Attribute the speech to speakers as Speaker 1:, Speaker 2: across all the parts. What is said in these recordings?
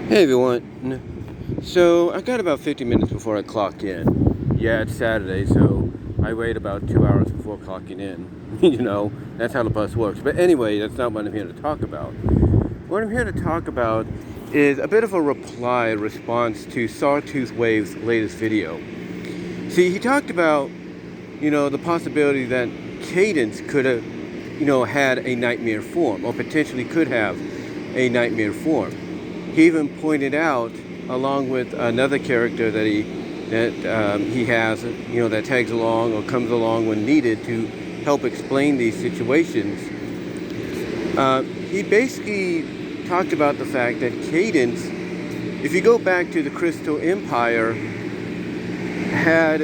Speaker 1: Hey everyone. So I got about 50 minutes before I clock in. Yeah, it's Saturday, so I wait about 2 hours before clocking in. That's how the bus works. But anyway, that's not what I'm here to talk about. What I'm here to talk about is a bit of a response to Sawtooth Wave's latest video. See, he talked about, the possibility that Cadence could have, had a nightmare form, or potentially could have a nightmare form. He even pointed out, along with another character that he has, that tags along or comes along when needed to help explain these situations. He basically talked about the fact that Cadence, if you go back to the Crystal Empire, had,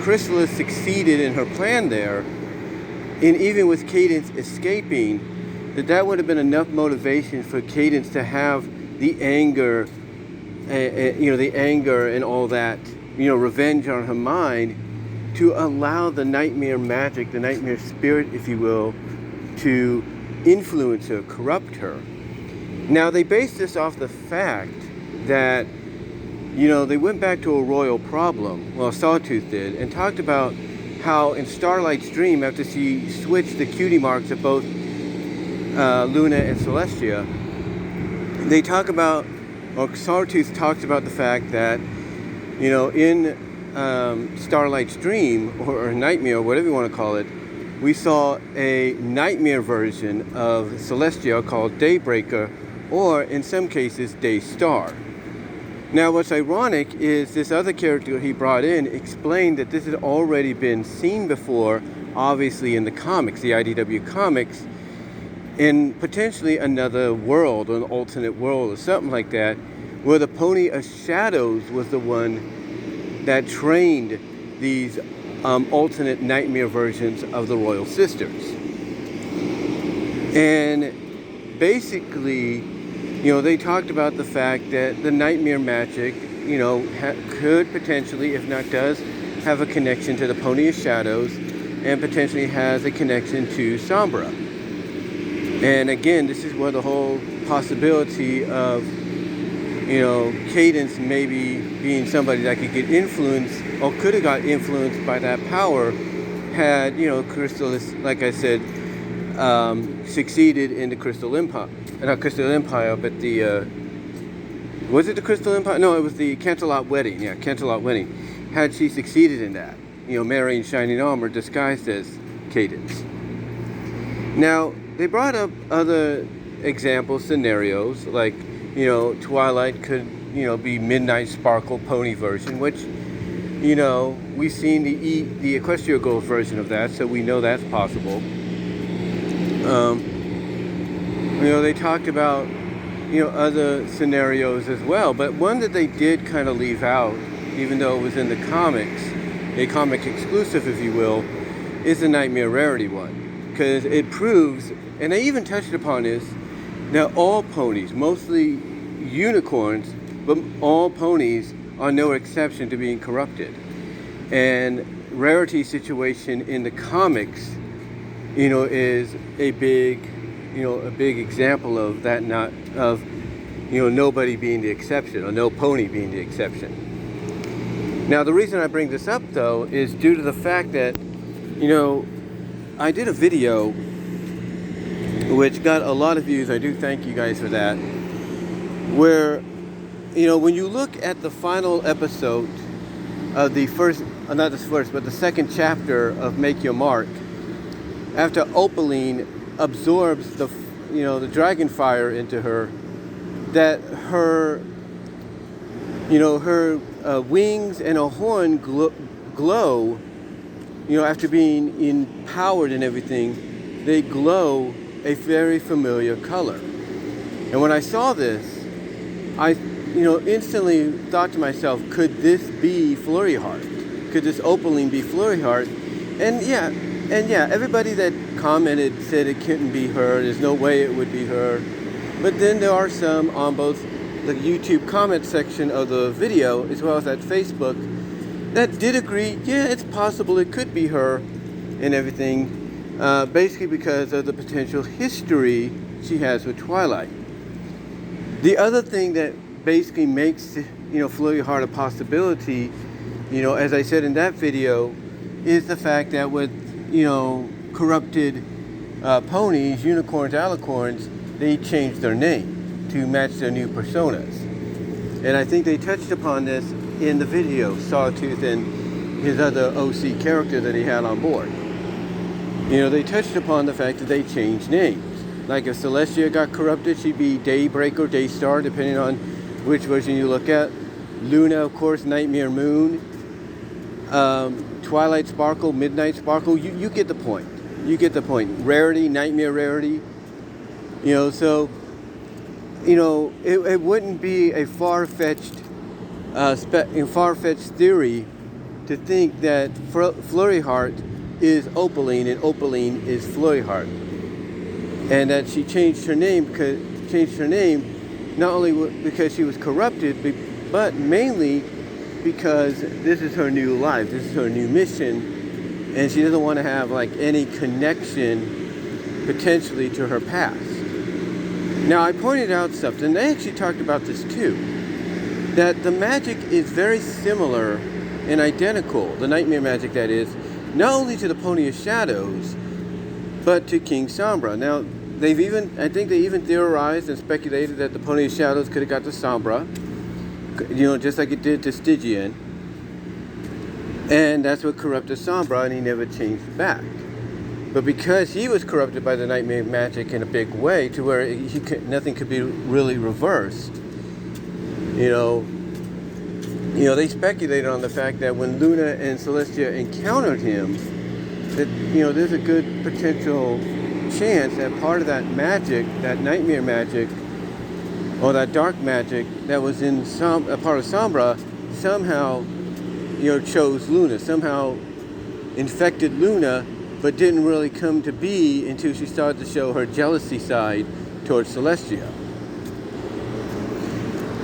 Speaker 1: Chrysalis succeeded in her plan there, and even with Cadence escaping, that would have been enough motivation for Cadence to have the anger, the anger and all that, revenge on her mind, to allow the nightmare magic, the nightmare spirit, if you will, to influence her, corrupt her. Now, they based this off the fact that, they went back to a royal problem, well, Sawtooth did, and talked about how in Starlight's dream, after she switched the cutie marks of both Luna and Celestia, they talk about, or Sawtooth talks about the fact that, in Starlight's dream, or nightmare, or whatever you want to call it, we saw a nightmare version of Celestia called Daybreaker, or in some cases, Daystar. Now, what's ironic is this other character he brought in explained that this had already been seen before, obviously in the comics, the IDW comics, in potentially another world, or an alternate world, or something like that, where the Pony of Shadows was the one that trained these alternate nightmare versions of the Royal Sisters. And basically, they talked about the fact that the nightmare magic, could potentially, if not does, have a connection to the Pony of Shadows, and potentially has a connection to Sombra. And again, this is where the whole possibility of, Cadence maybe being somebody that could get influenced, or could have got influenced by that power, had, Chrysalis, like I said, succeeded in the Crystal Empire. Not Crystal Empire, but the, was it the Crystal Empire? No, it was the Canterlot Wedding. Yeah, Canterlot Wedding. Had she succeeded in that, marrying Shining Armor disguised as Cadence. Now, they brought up other example scenarios, like, Twilight could, be Midnight Sparkle Pony version, which, we've seen the Equestria Gold version of that, so we know that's possible. They talked about, other scenarios as well, but one that they did kind of leave out, even though it was in the comics, a comic exclusive, if you will, is the Nightmare Rarity one. Because it proves, and I even touched upon this, that all ponies, mostly unicorns, but all ponies are no exception to being corrupted. And Rarity's situation in the comics, is a big example of that, not of, nobody being the exception, or no pony being the exception. Now, the reason I bring this up, though, is due to the fact that, I did a video which got a lot of views. I do thank you guys for that. Where, when you look at the final episode of the the second chapter of Make Your Mark, after Opaline absorbs the dragon fire into her, that her, her wings and her horn glow. After being empowered and everything, they glow a very familiar color. And when I saw this, I, instantly thought to myself, could this be Flurry Heart? Could this Opaline be Flurry Heart? And yeah, everybody that commented said it couldn't be her. There's no way it would be her. But then there are some on both the YouTube comment section of the video, as well as at Facebook, that did agree, yeah, it's possible it could be her and everything, basically because of the potential history she has with Twilight. The other thing that basically makes, Flurry Heart a possibility, as I said in that video, is the fact that with, corrupted ponies, unicorns, alicorns, they changed their name to match their new personas. And I think they touched upon this in the video, Sawtooth and his other OC character that he had on board. They touched upon the fact that they changed names. Like if Celestia got corrupted, she'd be Daybreak or Daystar, depending on which version you look at. Luna, of course, Nightmare Moon. Twilight Sparkle, Midnight Sparkle. You get the point. You get the point. Rarity, Nightmare Rarity. So, it wouldn't be a far-fetched theory to think that Flurry Heart is Opaline and Opaline is Flurry Heart. And that she changed her name not only because she was corrupted, but mainly because this is her new life, this is her new mission, and she doesn't want to have any connection potentially to her past. Now I pointed out something, and I actually talked about this too, that the magic is very similar and identical, the nightmare magic that is, not only to the Pony of Shadows, but to King Sombra. Now, I think they even theorized and speculated that the Pony of Shadows could have got to Sombra, just like it did to Stygian. And that's what corrupted Sombra, and he never changed back. But because he was corrupted by the nightmare magic in a big way, to where nothing could be really reversed, they speculated on the fact that when Luna and Celestia encountered him, that, there's a good potential chance that part of that magic, that nightmare magic, or that dark magic that was in a part of Sombra, somehow, chose Luna, somehow infected Luna, but didn't really come to be until she started to show her jealousy side towards Celestia.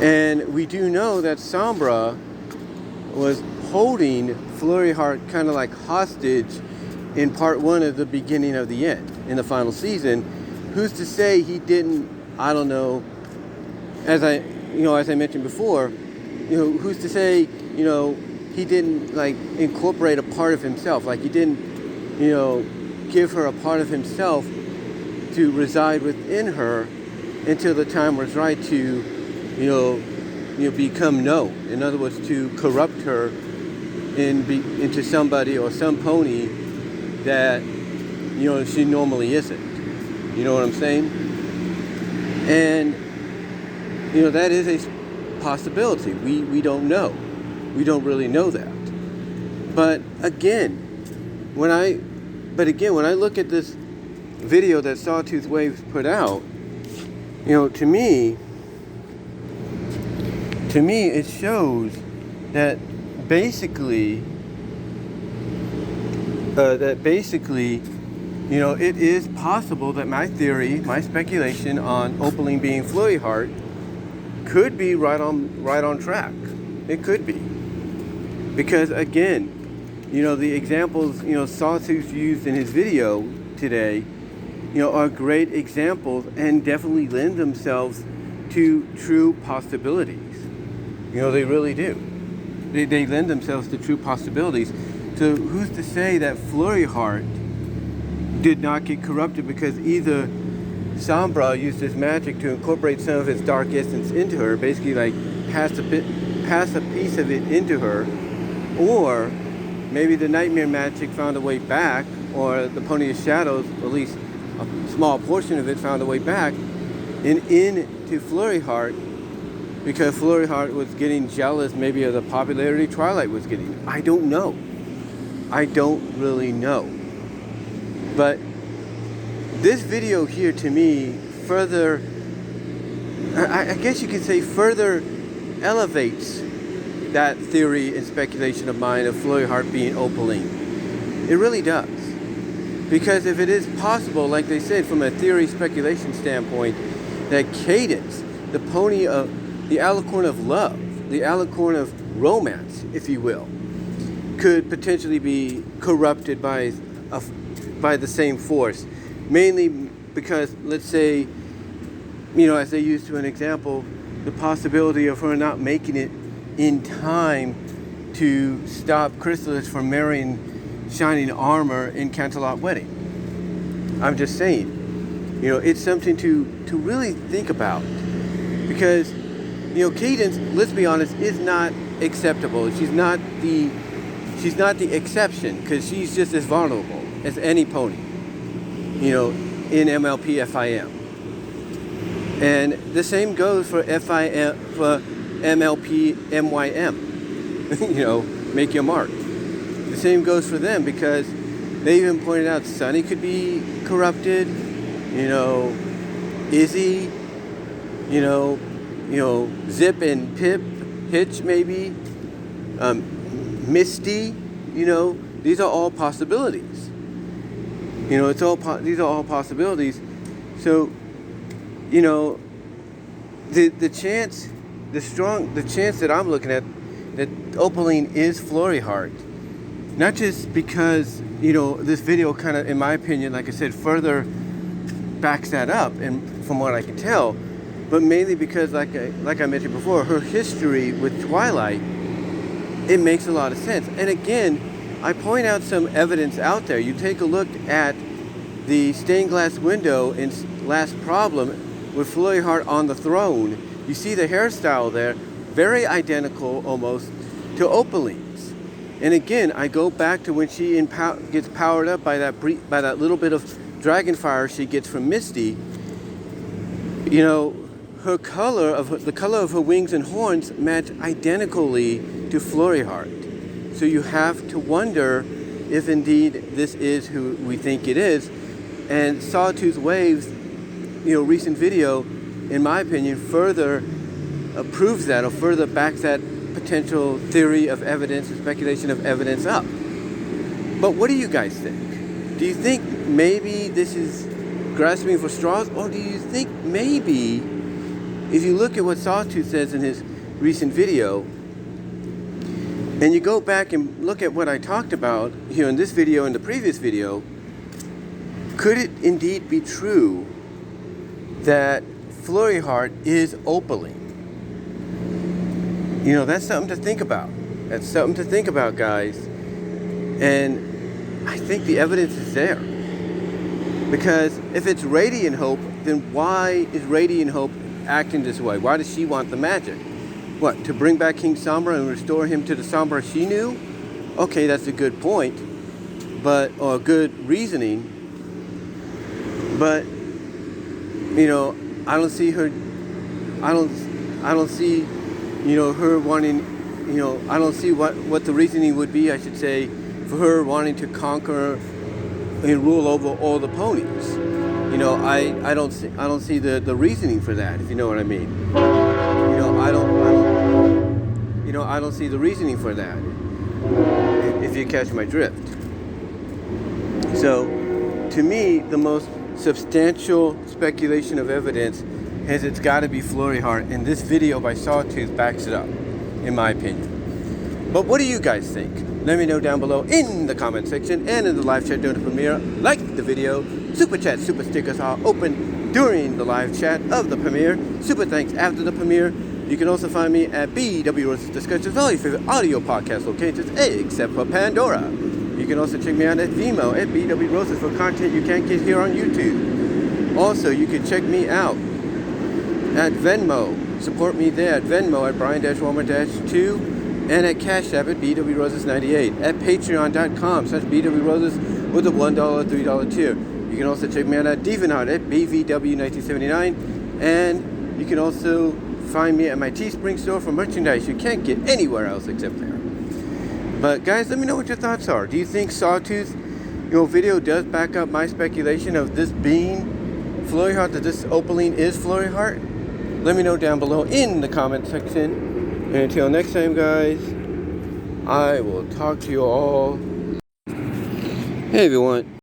Speaker 1: And we do know that Sombra was holding Flurry Heart kind of like hostage in part 1 of the beginning of the end, in the final season. Who's to say he didn't, I don't know, as I mentioned before, who's to say, he didn't incorporate a part of himself, he didn't, give her a part of himself to reside within her until the time was right to, become known. In other words, to corrupt her into somebody or some pony that, she normally isn't. You know what I'm saying? And, that is a possibility. We don't know. We don't really know that. But again, when I look at this video that Sawtooth Waves put out, to me it shows that basically, it is possible that my theory, my speculation on Opaline being Flurry Heart could be right on track. It could be. Because again, the examples, Sawtooth used in his video today, are great examples and definitely lend themselves to true possibilities. They really do. They lend themselves to true possibilities. So who's to say that Flurry Heart did not get corrupted because either Sombra used his magic to incorporate some of his dark essence into her, basically pass a piece of it into her, or maybe the nightmare magic found a way back, or the Pony of Shadows, or at least a small portion of it found a way back and into Flurry Heart, because Flurry Heart was getting jealous maybe of the popularity Twilight was getting. I don't know. I don't really know. But this video here to me further, I guess you could say further elevates that theory and speculation of mine of Flurry Heart being Opaline. It really does. Because if it is possible, like they said, from a theory speculation standpoint, that Cadence, the pony of the alicorn of love, the alicorn of romance, if you will, could potentially be corrupted by the same force. Mainly because, let's say, as they used to an example, the possibility of her not making it in time to stop Chrysalis from marrying Shining Armor in Canterlot Wedding. I'm just saying, it's something to really think about, because Cadence, let's be honest, is not acceptable. She's not the exception, because she's just as vulnerable as any pony, in MLP FIM. And the same goes for MLP MYM. Make your mark. The same goes for them, because they even pointed out Sunny could be corrupted, Izzy, Zip and Pip, Hitch maybe, Misty, these are all possibilities. These are all possibilities. So, the chance that I'm looking at that Opaline is Flurry Heart, not just because this video kind of, in my opinion, like I said, further backs that up, and from what I can tell, but mainly because, like I mentioned before, her history with Twilight, it makes a lot of sense. And again, I point out some evidence out there. You take a look at the stained glass window in Last Problem with Flurry Heart on the throne. You see the hairstyle there, very identical almost to Opaline's. And again, I go back to when she gets powered up by that little bit of dragon fire she gets from Misty. The color of her wings and horns match identically to Flurry Heart. So you have to wonder if indeed this is who we think it is. And Sawtooth Waves, recent video, in my opinion, further proves that, or further backs that potential theory of evidence and speculation of evidence up. But what do you guys think? Do you think maybe this is grasping for straws, or do you think maybe, if you look at what Sawtooth says in his recent video, and you go back and look at what I talked about here in this video and the previous video, could it indeed be true that Flurry Heart is Opaline? That's something to think about. That's something to think about, guys. And I think the evidence is there. Because if it's Radiant Hope, then why is Radiant Hope acting this way? Why does she want the magic? What, to bring back King Sombra and restore him to the Sombra she knew? Okay, that's a good point, or good reasoning. But I don't see her. I don't see, her wanting. I don't see what the reasoning would be, I should say, for her wanting to conquer and rule over all the ponies. I don't see the reasoning for that, if you know what I mean. I don't see the reasoning for that, if you catch my drift. So, to me, the most substantial speculation of evidence is it's got to be Flurry Heart, and this video by Sawtooth backs it up, in my opinion. But what do you guys think? Let me know down below in the comment section and in the live chat during the premiere. Like the video. Super chat, super stickers are open during the live chat of the premiere. Super thanks after the premiere. You can also find me at BW Rose's Discussions, all your favorite audio podcast locations, except for Pandora. You can also check me out at VENMO at BW Roses for content you can't get here on YouTube. Also, you can check me out at Venmo. Support me there at Venmo at Brian-Walmer-2 and at Cash App at BW Roses 98 at Patreon.com/BW Roses with a $1 or $3 tier. You can also check me out at DeviantArt at BVW1979, and you can also find me at my Teespring store for merchandise you can't get anywhere else except there. But guys, let me know what your thoughts are. Do you think Sawtooth, video does back up my speculation of this being Flurry Heart, that this Opaline is Flurry Heart? Let me know down below in the comment section. And until next time, guys, I will talk to you all. Hey everyone.